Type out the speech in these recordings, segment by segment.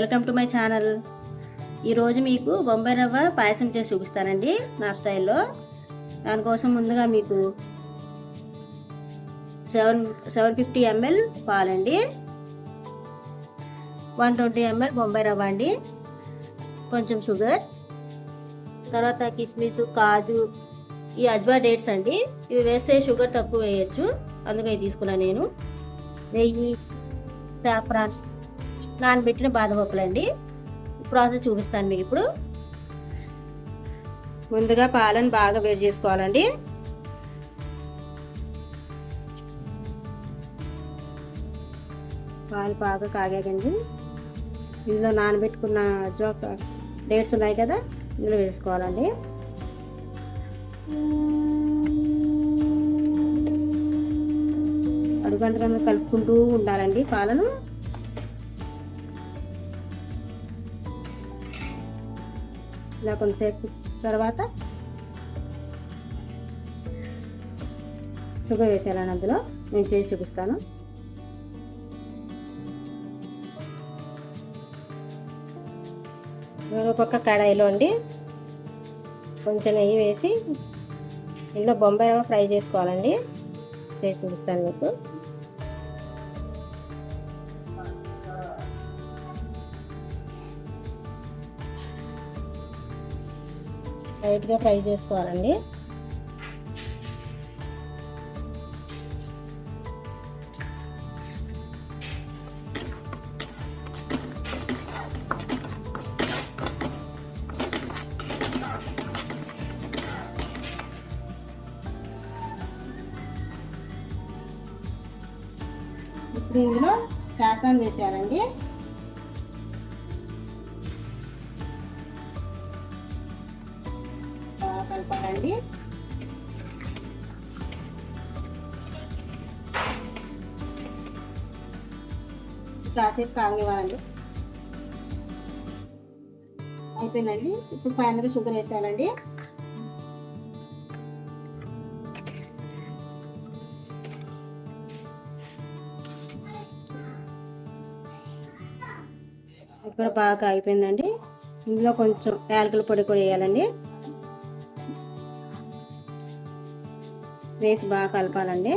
Welcome to my channel. ఈరోజు మీకు బొంబాయి రవ్వ పాయసం చేసి చూపిస్తానండి నా స్టైల్లో. దానికోసం ముందుగా మీకు 750 ml పాలండి, 120 ml బొంబాయి రవ్వ అండి, కొంచెం షుగర్, తర్వాత కిస్మిస్, కాజు, ఈ అజ్వా డేట్స్ అండి. ఇవి వేస్తే షుగర్ తక్కువ వేయచ్చు, అందుకని తీసుకున్నాను నేను. నెయ్యి, సాఫ్రాన్, నానబెట్టిన బాదం పప్పులండి. ప్రాసెస్ చూపిస్తాను మీకు ఇప్పుడు. ముందుగా పాలను బాగా వేడి చేసుకోవాలండి. పాలు బాగా కాగాకండి. ఇందులో నానబెట్టుకున్న జోక డేట్స్ ఉన్నాయి కదా, ఇందులో వేసుకోవాలండి. అడుగంటగా కలుపుకుంటూ ఉండాలండి పాలను. ఇలా కొంతసేపు తర్వాత షుగర్ వేసేయాలని అందులో నేను చేసి చూపిస్తాను. ఒక కడాయిలో అండి కొంచెం నెయ్యి వేసి ఇందులో బొంబాయి రవ్వ ఫ్రై చేసుకోవాలండి. చేసి చూపిస్తాను మీకు. లైట్గా ఫ్రై చేసుకోవాలండి. ఇప్పుడు ఇందులో సాఫ్రాన్ వేసేయాలండి. కలపాలండి. కాసేపు కాగనివ్వాలండి. అయిపోయిందండి. ఇప్పుడు ఫైనల్గా షుగర్ వేసేయాలండి. ఇప్పుడు బాగా అయిపోయిందండి. ఇందులో కొంచెం యాలకుల పొడి కూడా వేయాలండి. వేసి బాగా కలపాలండి.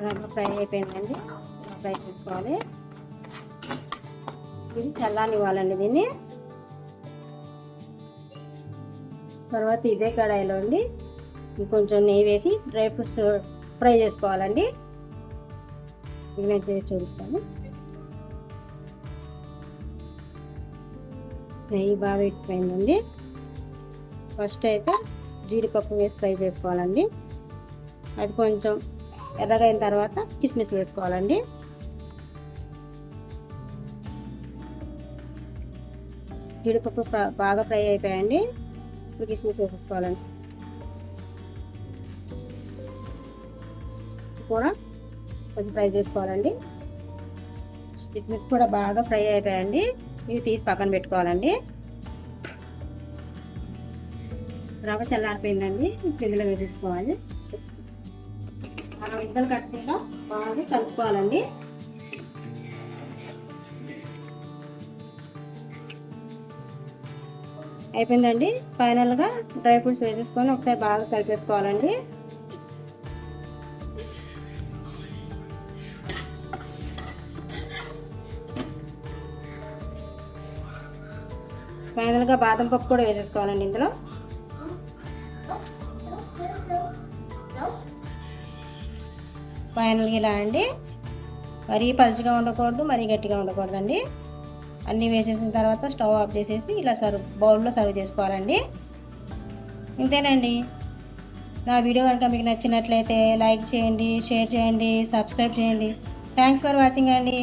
రవ్వ ఫ్రై అయిపోయిందండి. ఫ్రై చేసుకోవాలి. ఇది చల్లానివ్వాలండి దీన్ని. తర్వాత ఇదే కడాయిలో అండి ఇంకొంచెం నెయ్యి వేసి డ్రై ఫ్రూట్స్ ఫ్రై చేసుకోవాలండి. ఇది నేను చేసి చూపిస్తాను. నెయ్యి బాగా ఎక్కిపోయిందండి. ఫస్ట్ అయితే జీడిపప్పు వేసి ఫ్రై చేసుకోవాలండి. అది కొంచెం ఎర్రగా అయిన తర్వాత కిస్మిస్ వేసుకోవాలండి. జీడిపప్పు బాగా ఫ్రై అయిపోయాయండి. ఇప్పుడు కిస్మిస్ వేసేసుకోవాలండి. కూడా కొంచెం ఫ్రై చేసుకోవాలండి. కిస్మిస్ కూడా బాగా ఫ్రై అయిపోయాయండి. ఇవి తీసి పక్కన పెట్టుకోవాలండి. రవ్వ చల్లారిపోయిందండి. ఇందులో వేసేసుకోవాలి. మనం ఇద్దరు కట్టుకుంటా బాగా కలుపుకోవాలండి. అయిపోయిందండి. ఫైనల్గా డ్రై ఫ్రూట్స్ వేసేసుకొని ఒకసారి బాగా కలిపేసుకోవాలండి. ఫైనల్గా బాదం పప్పు కూడా వేసేసుకోవాలండి ఇందులో. ఫైనల్గా ఇలా అండి. మరీ పలుచగా ఉండకూడదు, మరీ గట్టిగా ఉండకూడదండి. అన్నీ వేసేసిన తర్వాత స్టవ్ ఆఫ్ చేసేసి ఇలా బౌల్లో సర్వ్ చేసుకోవాలండి. ఇంతేనండి. నా వీడియో కనుక మీకు నచ్చినట్లయితే లైక్ చేయండి, షేర్ చేయండి, సబ్స్క్రైబ్ చేయండి. థ్యాంక్స్ ఫర్ వాచింగ్ అండి.